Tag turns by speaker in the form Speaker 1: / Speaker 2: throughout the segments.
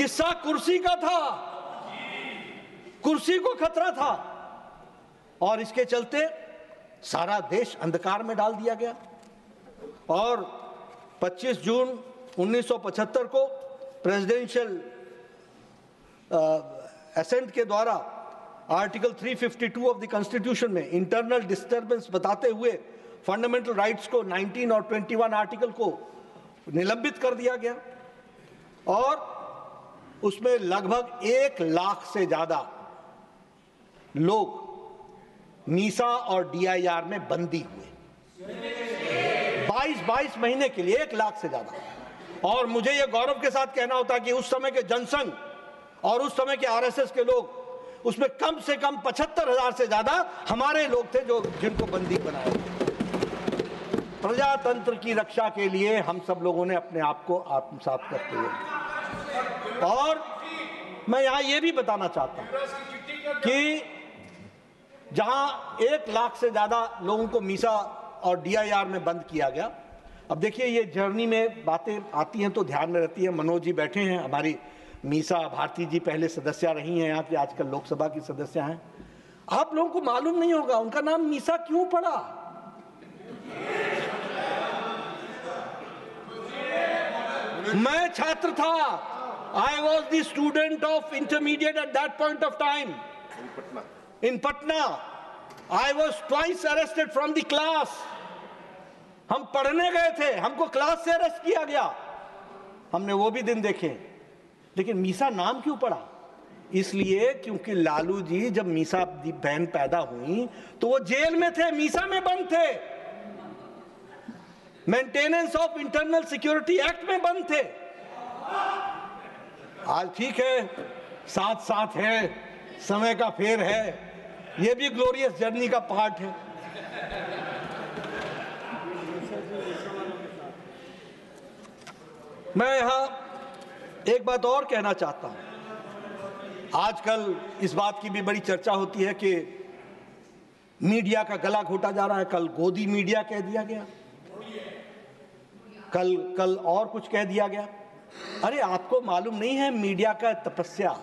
Speaker 1: किस्सा कुर्सी का था, कुर्सी को खतरा था और इसके चलते सारा देश अंधकार में डाल दिया गया। और 25 जून 1975 को प्रेसिडेंशियल असेंट के द्वारा आर्टिकल 352 ऑफ द कॉन्स्टिट्यूशन में इंटरनल डिस्टर्बेंस बताते हुए फंडामेंटल राइट्स को 19 और 21 आर्टिकल को निलंबित कर दिया गया और उसमें लगभग 1 लाख से ज्यादा लोग मीसा और डीआईआर में बंदी हुए 22 महीने के लिए, 1 लाख से ज्यादा। और मुझे यह गौरव के साथ कहना होता है कि उस समय के जनसंघ और उस समय के आरएसएस के लोग, उसमें कम से कम 75,000 से ज्यादा हमारे लोग थे जो जिनको बंदी बनाया। प्रजातंत्र की रक्षा के लिए हम सब लोगों ने अपने आप को आत्मसात करते हुए, और मैं यहां यह भी बताना चाहता हूं कि जहां 1 लाख से ज्यादा लोगों को मीसा और डीआईआर में बंद किया गया। अब देखिए, ये जर्नी में बातें आती हैं तो ध्यान में रहती है। मनोज जी बैठे हैं, हमारी मीसा भारती जी पहले सदस्य रही हैं यहाँ की, आजकल लोकसभा की सदस्य हैं। आप लोगों को मालूम नहीं होगा उनका नाम मीसा क्यों पड़ा। मैं छात्र था, I was the student of intermediate at that point of time in Patna. I was twice arrested from the class. हम पढ़ने गए थे, हमको क्लास से अरेस्ट किया गया, हमने वो भी दिन देखे। लेकिन मीसा नाम क्यों पड़ा? इसलिए क्योंकि लालू जी जब मीसा बहन पैदा हुई तो वो जेल में थे, मीसा में बंद थे, maintenance of internal security act में बंद थे। आज ठीक है, साथ साथ है, समय का फेर है, ये भी ग्लोरियस जर्नी का पार्ट है। मैं यहां एक बात और कहना चाहता हूं। आजकल इस बात की भी बड़ी चर्चा होती है कि मीडिया का गला घोटा जा रहा है। कल गोदी मीडिया कह दिया गया, कल और कुछ कह दिया गया। अरे आपको मालूम नहीं है मीडिया का तपस्या?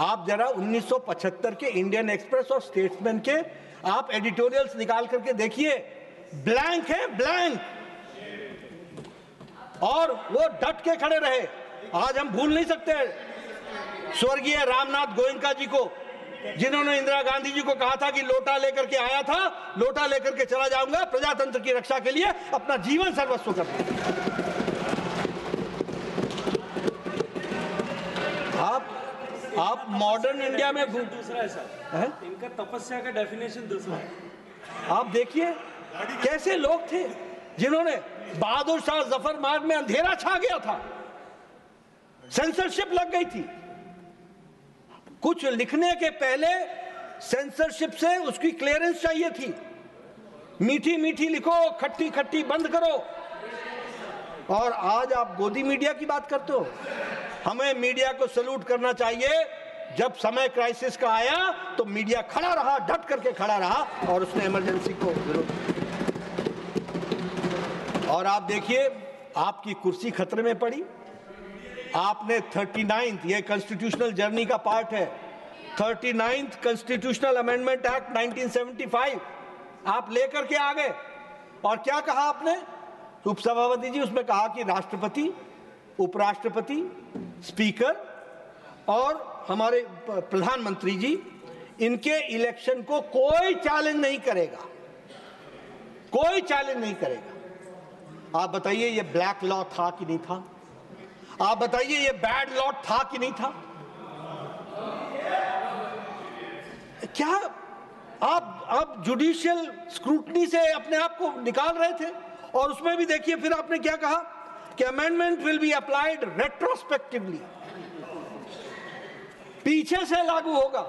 Speaker 1: आप जरा 1975 के इंडियन एक्सप्रेस और स्टेट्समैन के आप एडिटोरियल्स निकाल करके देखिए, ब्लैंक है, ब्लैंक। और वो डट के खड़े रहे। आज हम भूल नहीं सकते स्वर्गीय रामनाथ गोयनका जी को, जिन्होंने इंदिरा गांधी जी को कहा था कि लोटा लेकर के आया था, लोटा लेकर के चला जाऊंगा, प्रजातंत्र की रक्षा के लिए अपना जीवन सर्वस्व कर दिया। आप मॉडर्न इंडिया में
Speaker 2: दूसरा है सर, इनका तपस्या का डेफिनेशन दूसरा है।
Speaker 1: आप देखिए कैसे लोग थे जिन्होंने, बहादुर शाह जफर मार्ग में अंधेरा छा गया था, सेंसरशिप लग गई थी। कुछ लिखने के पहले सेंसरशिप से उसकी क्लियरेंस चाहिए थी। मीठी मीठी लिखो, खट्टी खट्टी बंद करो। और आज आप गोदी मीडिया की बात करते हो। हमें मीडिया को सैल्यूट करना चाहिए। जब समय क्राइसिस का आया तो मीडिया खड़ा रहा, डट करके खड़ा रहा और उसने इमरजेंसी को विरोध। और आप देखिए, आपकी कुर्सी खतरे में पड़ी। आपने 39th, ये कॉन्स्टिट्यूशनल जर्नी का पार्ट है, 39th कॉन्स्टिट्यूशनल अमेंडमेंट एक्ट 1975 आप लेकर के आ गए। और क्या कहा आपने, उपसभापति जी? उसमें कहा कि राष्ट्रपति, उपराष्ट्रपति, स्पीकर और हमारे प्रधानमंत्री जी, इनके इलेक्शन को कोई चैलेंज नहीं करेगा, कोई चैलेंज नहीं करेगा। आप बताइए ये ब्लैक लॉ था कि नहीं था? आप बताइए ये बैड लॉ था कि नहीं था? क्या आप जुडिशियल स्क्रूटनी से अपने आप को निकाल रहे थे? और उसमें भी देखिए फिर आपने क्या कहा कि amendment will be applied retrospectively, पीछे से लागू होगा।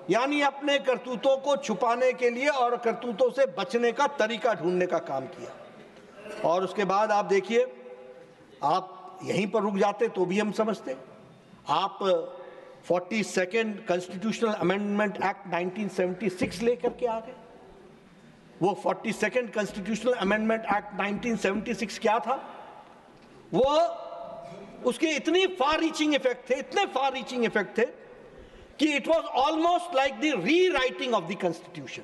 Speaker 1: यानी अपने करतूतों को छुपाने के लिए और करतूतों से बचने का तरीका ढूंढने का काम किया। और उसके बाद आप देखिए, आप यहीं पर रुक जाते तो भी हम समझते। आप 42nd कॉन्स्टिट्यूशनल अमेंडमेंट एक्ट 1976 लेकर के आ गए। वो 42nd कॉन्स्टिट्यूशनल अमेंडमेंट एक्ट 1976 क्या था? वो उसके इतनी फार रीचिंग इफेक्ट थे, इतने फार रीचिंग इफेक्ट थे कि it was almost like the rewriting of the constitution.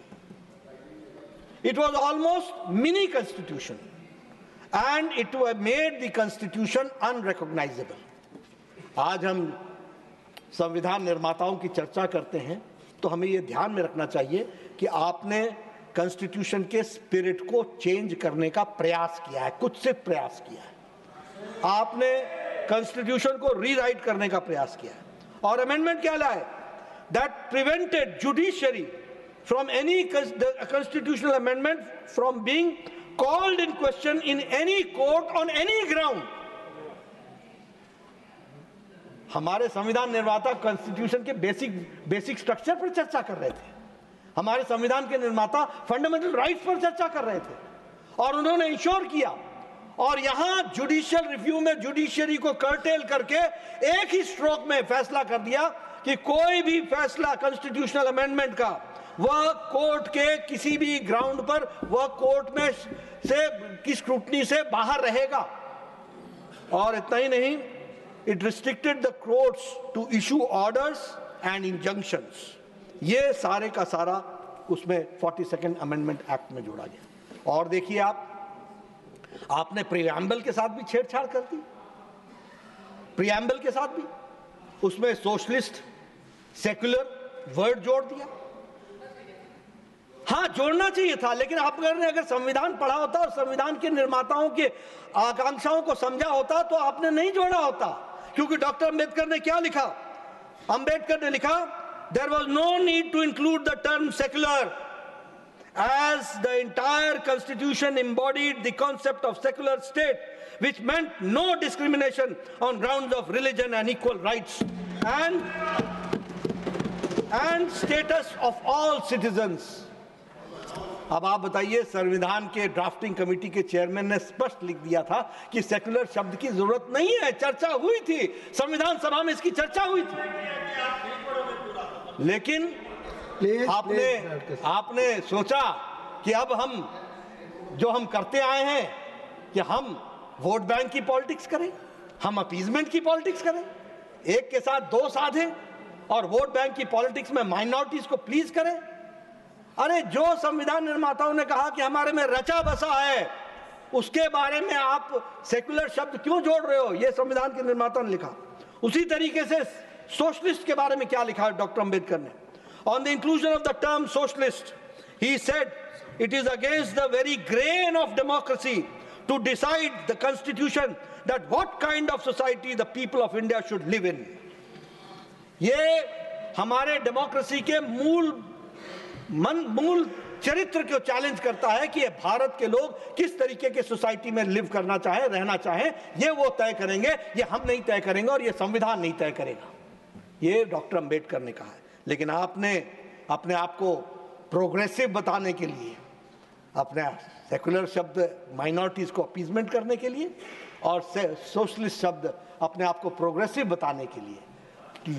Speaker 1: It was almost mini constitution and it made the constitution unrecognisable. आज हम संविधान निर्माताओं की चर्चा करते हैं तो हमें यह ध्यान में रखना चाहिए कि आपने कॉन्स्टिट्यूशन के स्पिरिट को चेंज करने का प्रयास किया है, कुत्सित प्रयास किया है. आपने कॉन्स्टिट्यूशन को रीराइट करने का प्रयास किया है. और अमेंडमेंट क्या लाए? That prevented judiciary from any constitutional amendment from being called in question in any court on any ground. हमारे संविधान निर्माता कॉन्स्टिट्यूशन के बेसिक स्ट्रक्चर पर चर्चा कर रहे थे. हमारे संविधान के निर्माता फंडामेंटल राइट्स पर चर्चा कर रहे थे और उन्होंने इंश्योर किया. और यहां जुडिशियल रिव्यू में जुडिशरी को कर्टेल करके एक ही स्ट्रोक में फैसला कर दिया कि कोई भी फैसला कॉन्स्टिट्यूशनल अमेंडमेंट का वह कोर्ट के किसी भी ग्राउंड पर वह कोर्ट में से की स्क्रूटनी से बाहर रहेगा. और इतना ही नहीं, it restricted the courts to issue orders and injunctions. ये सारे का सारा उसमें 42nd अमेंडमेंट एक्ट में जोड़ा गया. और देखिए आपने प्रीएम्बल के साथ भी छेड़छाड़ कर दी. प्रीएम्बल के साथ भी उसमें सोशलिस्ट सेक्युलर वर्ड जोड़ दिया. हाँ, जोड़ना चाहिए था, लेकिन आपने अगर संविधान पढ़ा होता और संविधान के निर्माताओं के आकांक्षाओं को समझा होता तो आपने नहीं जोड़ा होता. क्योंकि डॉक्टर अंबेडकर ने क्या लिखा? अंबेडकर ने लिखा, there was no need to include the term secular as the entire constitution embodied the concept of secular state, which meant no discrimination on grounds of religion and equal rights and status of all citizens. अब आप बताइए, संविधान के drafting committee के chairman ने स्पष्ट लिख दिया था कि सेकुलर शब्द की जरूरत नहीं है. चर्चा हुई थी, संविधान सभा में इसकी चर्चा हुई थी. लेकिन आपने सोचा कि अब हम करते आए हैं कि हम वोट बैंक की पॉलिटिक्स करें, हम अपीजमेंट की पॉलिटिक्स करें, एक के साथ दो साधें और वोट बैंक की पॉलिटिक्स में माइनॉरिटीज को प्लीज करें. अरे जो संविधान निर्माताओं ने कहा कि हमारे में रचा बसा है, उसके बारे में आप सेकुलर शब्द क्यों जोड़ रहे हो? यह संविधान के निर्माता ने लिखा. उसी तरीके से सोशलिस्ट के बारे में क्या लिखा है डॉक्टर अंबेडकर ने? On the inclusion of the term socialist, he said, it is against the very grain of democracy to decide the constitution that what kind of society the people of India should live in. ये हमारे democracy के मूल चरित्र को challenge करता है कि भारत के लोग किस तरीके के सोसाइटी में लिव करना चाहे, रहना चाहे, ये वो तय करेंगे, ये हम नहीं तय करेंगे और ये संविधान नहीं तय करेगा. ये डॉक्टर अंबेडकर ने कहा है. लेकिन आपने अपने आप को प्रोग्रेसिव बताने के लिए अपने सेकुलर शब्द माइनॉरिटीज को अपीजमेंट करने के लिए और सोशलिस्ट शब्द अपने आप को प्रोग्रेसिव बताने के लिए,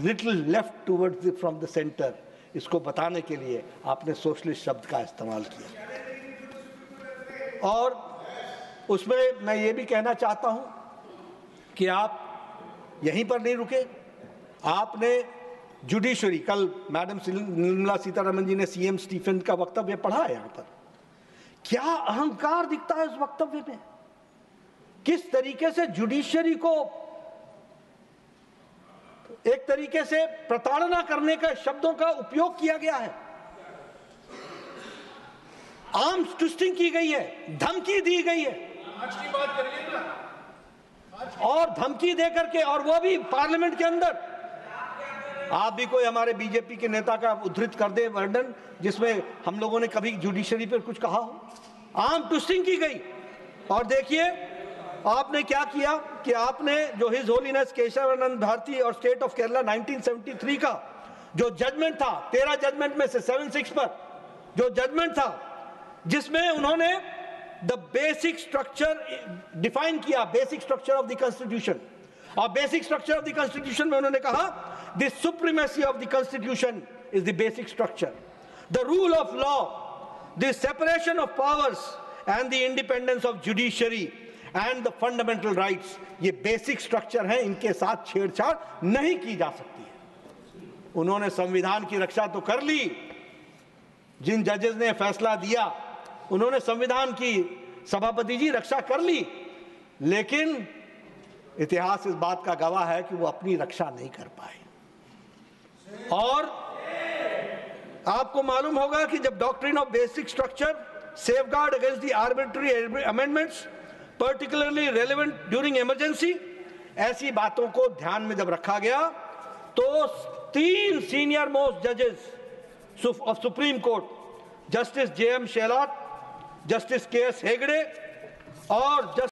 Speaker 1: little left towards from the centre, इसको बताने के लिए आपने सोशलिस्ट शब्द का इस्तेमाल किया. और उसमें मैं ये भी कहना चाहता हूं कि आप यहीं पर नहीं रुके. आपने जुडिशरी, कल मैडम निर्मला सीतारमण जी ने सीएम स्टीफन का वक्तव्य पढ़ा है. यहां पर क्या अहंकार दिखता है उस वक्तव्य में, किस तरीके से जुडिशरी को एक तरीके से प्रताड़ना करने का शब्दों का उपयोग किया गया है. आर्म्स ट्विस्टिंग की गई है, धमकी दी गई है. आज की बात करिए ना, और धमकी दे करके, और वो भी पार्लियामेंट के अंदर. आप भी कोई हमारे बीजेपी के नेता का उद्धृत कर दे वर्णन जिसमें हम लोगों ने कभी जुडिशरी पर कुछ कहा हो. आर्म ट्विस्टिंग की गई. और देखिए आपने क्या किया कि आपने जो हिज होलीनेस केशवानंद भारती और स्टेट ऑफ केरला 1973 का जो जजमेंट था, 13 जजमेंट में से 7-6 पर जो जजमेंट था, जिसमें उन्होंने द बेसिक स्ट्रक्चर डिफाइन किया, basic structure of the constitution. और basic structure of the constitution में उन्होंने कहा the supremacy of the constitution is the basic structure, the rule of law, the separation of powers and the independence of judiciary and the fundamental rights, ये basic structure हैं, इनके साथ छेड़छाड़ नहीं की जा सकती है। उन्होंने संविधान की रक्षा तो कर ली, जिन जजेस ने फैसला दिया उन्होंने संविधान की, सभापति जी, रक्षा कर ली, लेकिन इतिहास इस बात का गवाह है कि वो अपनी रक्षा नहीं कर पाए। और आपको मालूम होगा कि जब doctrine of basic structure, safeguard against the arbitrary amendments, particularly relevant during emergency, ऐसी बातों को ध्यान में जब रखा गया तो 3 सीनियर मोस्ट जजेस of supreme court, justice J.M. Shelar, justice K.S. Hegde और